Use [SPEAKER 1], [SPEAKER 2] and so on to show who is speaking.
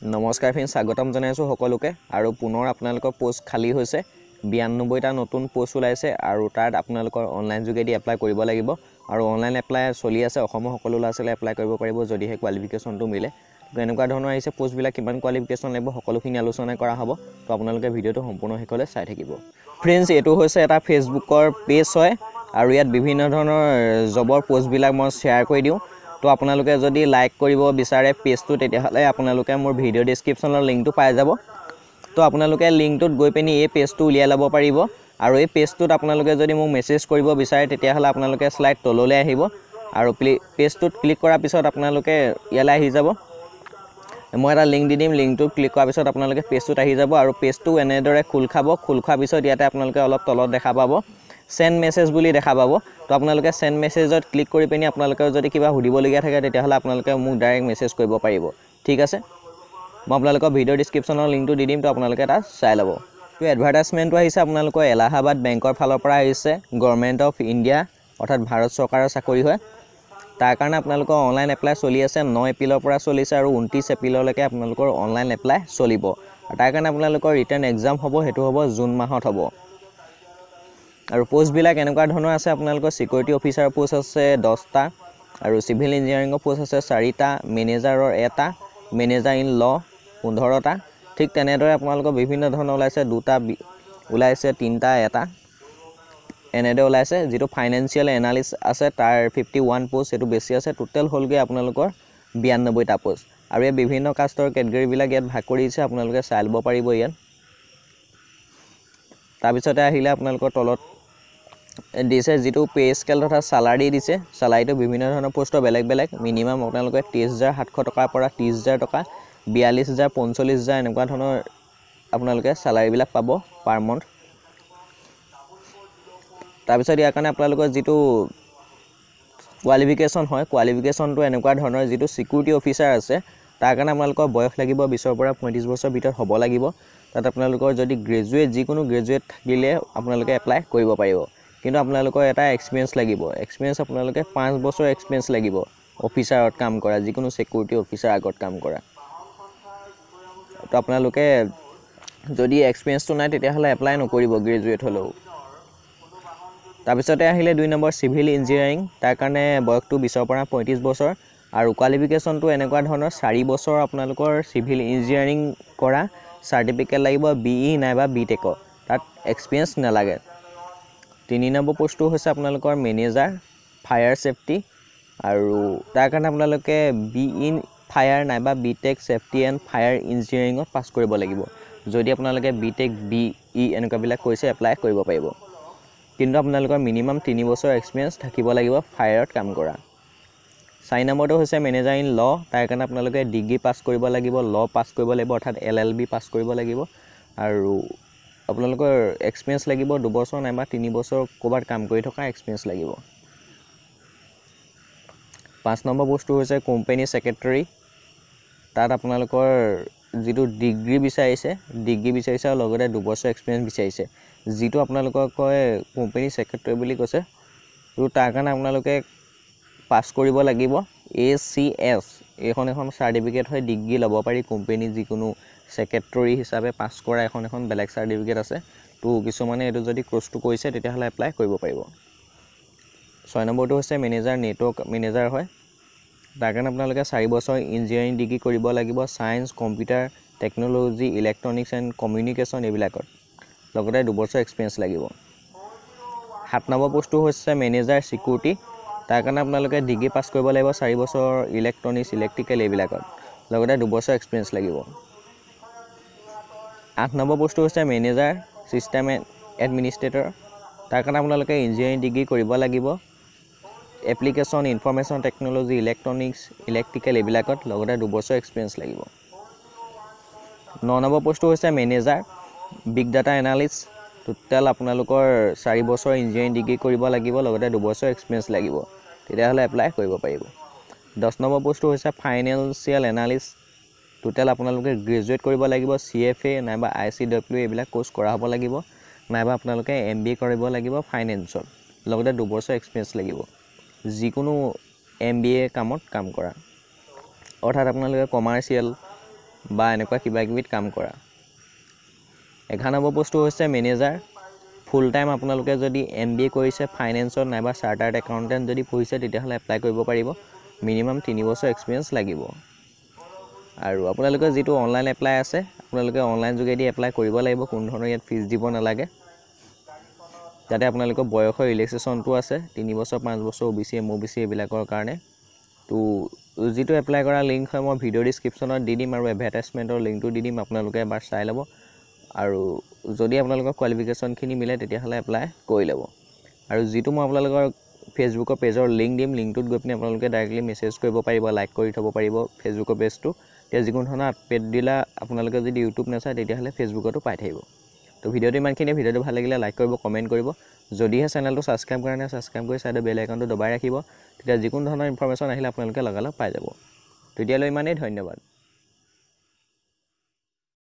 [SPEAKER 1] নমস্কাৰ ফ্ৰেন্ড, স্বাগতম জনাইছোঁ সকলোকে। আৰু পুনৰ আপোনালোকৰ পোষ্ট খালী হৈছে, 92টা নতুন পোষ্ট ওলাইছে আৰু তাত আপোনালোকৰ অনলাইন যোগেদি এপ্লাই কৰিব লাগিব। আৰু অনলাইন এপ্লাই চলি আছে, অসমৰ সকলো ল'ৰা ছোৱালীয়ে এপ্লাই কৰিব পাৰিব যদিহে কোৱালিফিকেশ্যনটো মিলে। তো এনেকুৱা ধৰণৰ আহিছে পোষ্টবিলাক, কিমান কোৱালিফিকেশ্যন লাগিব সকলোখিনি আলোচনা কৰা হ'ব। তো আপোনালোকে ভিডিঅ'টো সম্পূৰ্ণ শেষলৈ চাই থাকিব। ফ্ৰেণ্ডছ, এইটো হৈছে এটা ফেচবুকৰ পেজ হয় আৰু ইয়াত বিভিন্ন ধৰণৰ জবৰ পোষ্টবিলাক মই শ্বেয়াৰ কৰি দিওঁ। তো আপোনালোকে যদি লাইক কৰিব বিচাৰে পেজটো, তেতিয়াহ'লে আপোনালোকে মোৰ ভিডিঅ' ডেছক্ৰিপশ্যনৰ লিংকটো পাই যাব। তো আপোনালোকে লিংকটোত গৈ পিনি এই পেজটো উলিয়াই ল'ব পাৰিব। আৰু এই পেজটোত আপোনালোকে যদি মোক মেছেজ কৰিব বিচাৰে, তেতিয়াহ'লে আপোনালোকে শ্লাইড তললৈ আহিব আৰু পেজটোত ক্লিক কৰাৰ পিছত আপোনালোকে ইয়ালৈ আহি যাব। মই এটা লিংক দি দিম, লিংকটোত ক্লিক কৰাৰ পিছত আপোনালোকে পেজটোত আহি যাব আৰু পেজটো এনেদৰে খোল খাব। খোল খোৱাৰ পিছত ইয়াতে আপোনালোকে অলপ তলত দেখা পাব চেণ্ড মেছেজ বুলি দেখা পাব। তো আপোনালোকে চেণ্ড মেছেজত ক্লিক কৰি পিনি আপোনালোকে যদি কিবা সুধিবলগীয়া থাকে, তেতিয়াহ'লে আপোনালোকে মোক ডাইৰেক্ট মেছেজ কৰিব পাৰিব। ঠিক আছে, মই আপোনালোকৰ ভিডিঅ' ডিছক্ৰিপশ্যনৰ লিংকটো দি দিম, তো আপোনালোকে তাত চাই ল'ব। তো এডভাৰটাইজমেণ্টটো আহিছে আপোনালোকৰ এলাহাবাদ বেংকৰ ফালৰ পৰা আহিছে। গভৰ্ণমেণ্ট অফ ইণ্ডিয়া অৰ্থাৎ ভাৰত চৰকাৰৰ চাকৰি হয়। তাৰ কাৰণে আপোনালোকৰ অনলাইন এপ্লাই চলি আছে। 9 এপ্ৰিলৰ পৰা চলিছে আৰু 29 এপ্ৰিললৈকে আপোনালোকৰ অনলাইন এপ্লাই চলিব। আৰু তাৰ কাৰণে আপোনালোকৰ ৰিটাৰ্ণ এক্সাম হ'ব, সেইটো হ'ব জুন মাহত হ'ব। আৰু পোষ্টবিলাক এনেকুৱা ধৰণৰ আছে, আপোনালোকৰ ছিকিউৰিটি অফিচাৰৰ পোষ্ট আছে 10টা আৰু চিভিল ইঞ্জিনিয়াৰিঙৰ পোষ্ট আছে 4টা, মেনেজাৰৰ 1টা, মেনেজাৰ ইন ল 15টা। ঠিক তেনেদৰে আপোনালোকৰ বিভিন্ন ধৰণৰ ওলাইছে, 2টা ওলাইছে, 3টা, 1টা এনেদৰে ওলাইছে। যিটো ফাইনেন্সিয়েল এনালিষ্ট আছে তাৰ 51 পোষ্ট, সেইটো বেছি আছে। টোটেল হ'লগৈ আপোনালোকৰ 92টা পোষ্ট। আৰু এই বিভিন্ন কাষ্টৰ কেটেগৰীবিলাক ইয়াত ভাগ কৰি দিছে, আপোনালোকে চাই ল'ব পাৰিব ইয়াত। তাৰপিছতে আহিলে আপোনালোকৰ তলত দিছে যিটো পে স্কেল তথা চালাৰী দিছে। চালাৰীটো বিভিন্ন ধৰণৰ পোষ্টৰ বেলেগ বেলেগ। মিনিমাম আপোনালোকে 23,700 টকাৰ পৰা 30,000 টকা, 42,000, 45,000 এনেকুৱা ধৰণৰ আপোনালোকে চালাৰীবিলাক পাব পাৰ মান্থ। তাৰপিছত ইয়াৰ কাৰণে আপোনালোকৰ যিটো কোৱালিফিকেশ্যন হয়, কোৱালিফিকেশ্যনটো এনেকুৱা ধৰণৰ, যিটো ছিকিউৰিটি অফিচাৰ আছে তাৰ কাৰণে আপোনালোকৰ বয়স লাগিব 20ৰ পৰা 35 বছৰ ভিতৰত হ'ব লাগিব। তাত আপোনালোকৰ যদি যিকোনো গ্ৰেজুৱেট থাকিলে আপোনালোকে এপ্লাই কৰিব পাৰিব। কিন্তু আপোনালোকৰ এটা এক্সপিৰিয়েঞ্চ লাগিব। এক্সপিৰিয়েঞ্চ আপোনালোকে 5 বছৰ এক্সপিৰিয়েঞ্চ লাগিব অফিচাৰত কাম কৰা, যিকোনো ছিকিউৰিটি অফিচাৰ আগত কাম কৰা। তো আপোনালোকে যদি এক্সপিৰিয়েঞ্চটো নাই, তেতিয়াহ'লে এপ্লাই নকৰিব গ্ৰেজুৱেট হ'লেও। তাৰপিছতে আহিলে 2 নম্বৰ চিভিল ইঞ্জিনিয়াৰিং। তাৰ কাৰণে বয়সটো 20ৰ পৰা 35 বছৰ আৰু কোৱালিফিকেশ্যনটো এনেকুৱা ধৰণৰ, 4 বছৰ আপোনালোকৰ চিভিল ইঞ্জিনিয়াৰিং কৰা চাৰ্টিফিকেট লাগিব, BE নাইবা BTECৰ, তাত এক্সপিৰিয়েঞ্চ নালাগে। 3 নম্বৰ পোষ্টটো হৈছে আপোনালোকৰ মেনেজাৰ ফায়াৰ ছেফটি আৰু তাৰ কাৰণে আপোনালোকে BE ফায়াৰ নাইবা BTEC ছেফটি এণ্ড ফায়াৰ ইঞ্জিনিয়াৰিঙত পাছ কৰিব লাগিব। যদি আপোনালোকে BTEC BE এনেকুৱাবিলাক কৰিছে, এপ্লাই কৰিব পাৰিব। কিন্তু আপোনালোকৰ মিনিমাম 3 বছৰ এক্সপিৰিয়েঞ্চ থাকিব লাগিব ফায়াৰত কাম কৰা। 4 নম্বৰটো হৈছে মেনেজাৰ ইন ল। তাৰ কাৰণে আপোনালোকে ডিগ্ৰী পাছ কৰিব লাগিব, ল পাছ কৰিব লাগিব, অৰ্থাৎ LLB পাছ কৰিব লাগিব। আৰু আপোনালোকৰ এক্সপিৰিয়েঞ্চ লাগিব 2 বছৰ নাইবা 3 বছৰ ক'ৰবাত কাম কৰি থকা এক্সপিৰিয়েঞ্চ লাগিব। 5 নম্বৰ পোষ্টটো হৈছে কোম্পানী ছেক্ৰেটাৰী। তাত আপোনালোকৰ যিটো ডিগ্ৰী বিচাৰিছে আৰু লগতে 2 বছৰ এক্সপিৰিয়েঞ্চ বিচাৰিছে। যিটো আপোনালোকক কয় কোম্পানী ছেক্ৰেটাৰী বুলি কৈছে। তো তাৰ কাৰণে আপোনালোকে পাছ কৰিব লাগিব ACS, এখন চাৰ্টিফিকেট হয়, ডিগ্ৰী ল'ব পাৰি। কোম্পানী যিকোনো ছেক্ৰেটাৰী হিচাপে পাছ কৰা এখন বেলেগ চাৰ্টিফিকেট আছে। তো কিছুমানে এইটো যদি কোৰ্চটো কৰিছে, তেতিয়াহ'লে এপ্লাই কৰিব পাৰিব। 6 নম্বৰটো হৈছে মেনেজাৰ নেটৱৰ্ক মেনেজাৰ হয়। তাৰ কাৰণে আপোনালোকে 4 বছৰ ইঞ্জিনিয়াৰিং ডিগ্ৰী কৰিব লাগিব, science, computer technology, electronics and communication এইবিলাকত, লগতে 2 বছৰ এক্সপিৰিয়েঞ্চ লাগিব। 7 নম্বৰ পোষ্টটো হৈছে মেনেজাৰ ছিকিউৰিটি। তাৰ কাৰণে আপোনালোকে ডিগ্ৰী পাছ কৰিব লাগিব, 4 বছৰ ইলেক্ট্ৰনিক্স, ইলেক্ট্ৰিকেল এইবিলাকত, লগতে 2 বছৰ এক্সপিৰিয়েঞ্চ লাগিব। 8 নম্বৰ পোষ্টটো হৈছে মেনেজাৰ ছিষ্টেম এডমিনিষ্ট্ৰেটৰ। তাৰ কাৰণে আপোনালোকে ইঞ্জিনিয়াৰিং ডিগ্ৰী কৰিব লাগিব, application, information technology, electronics, electrical এইবিলাকত, লগতে 2 বছৰ এক্সপিৰিয়েঞ্চ লাগিব। 9 নম্বৰ পোষ্টটো হৈছে manager big data analyst. Total আপোনালোকৰ 4 বছৰ ইঞ্জিনিয়াৰিং ডিগ্ৰী কৰিব লাগিব, লগতে 2 বছৰ এক্সপিৰিয়েঞ্চ লাগিব, তেতিয়াহ'লে এপ্লাই কৰিব পাৰিব। 10 নম্বৰ পোষ্টটো হৈছে ফাইনেন্সিয়েল এনালিষ্ট। টোটেল আপোনালোকে গ্ৰেজুৱেট কৰিব লাগিব, CFA নাইবা ICW এইবিলাক কোৰ্চ কৰা হ'ব লাগিব, নাইবা আপোনালোকে MBA কৰিব লাগিব ফাইনেন্সত, লগতে 2 বছৰ এক্সপিৰিয়েঞ্চ লাগিব। যিকোনো MBA কামত কাম কৰা, অৰ্থাৎ আপোনালোকে কমাৰ্চিয়েল বা এনেকুৱা কিবা কিবিত কাম কৰা। 11 নম্বৰ পোষ্টটো হৈছে মেনেজাৰ। ফুল টাইম আপোনালোকে যদি MBA কৰিছে ফাইনেন্সত নাইবা চাৰ্টাৰ্ড একাউণ্টেণ্ট যদি পঢ়িছে তেতিয়াহ'লে এপ্লাই কৰিব পাৰিব। মিনিমাম 3 বছৰ এক্সপিৰিয়েঞ্চ লাগিব। আৰু আপোনালোকৰ যিটো অনলাইন এপ্লাই আছে আপোনালোকে অনলাইন যোগেদি এপ্লাই কৰিব লাগিব, কোনো ধৰণৰ ইয়াত ফিজ দিব নালাগে। যাতে আপোনালোকৰ বয়সৰ ৰিলেক্সেশ্যনটো আছে 3 বছৰ 5 বছৰ OBC MOBC এইবিলাকৰ কাৰণে। তো যিটো এপ্লাই কৰা লিংক হয় মই ভিডিঅ' ডিছক্ৰিপশ্যনত দি দিম আৰু এডভাৰটাইজমেণ্টৰ লিংকটো দি দিম, আপোনালোকে এবাৰ চাই ল'ব। আৰু যদি আপোনালোকৰ কোৱালিফিকেশ্যনখিনি মিলে তেতিয়াহ'লে এপ্লাই কৰি ল'ব। আৰু যিটো মই আপোনালোকৰ ফেচবুকৰ পেজৰ লিংক দিম, লিংকটোত গৈ পিনি আপোনালোকে ডাইৰেক্টলি মেছেজ কৰিব পাৰিব, লাইক কৰি থ'ব পাৰিব ফেচবুকৰ পেজটো। তেতিয়া যিকোনো ধৰণৰ আপডেট দিলে আপোনালোকে যদি ইউটিউব নাচায় তেতিয়াহ'লে ফেচবুকতো পাই থাকিব। তো ভিডিঅ'টো ইমানখিনিয়ে। ভিডিঅ'টো ভাল লাগিলে লাইক কৰিব, কমেণ্ট কৰিব। যদিহে চেনেলটো ছাবস্ক্ৰাইব কৰা নাই ছাবস্ক্ৰাইব কৰি ছাইডৰ বেল আইকনটো দবাই ৰাখিব, তেতিয়া যিকোনো ধৰণৰ ইনফৰমেশ্যন আহিলে আপোনালোকে লগালগ পাই যাব। তেতিয়ালৈ ইমানেই, ধন্যবাদ।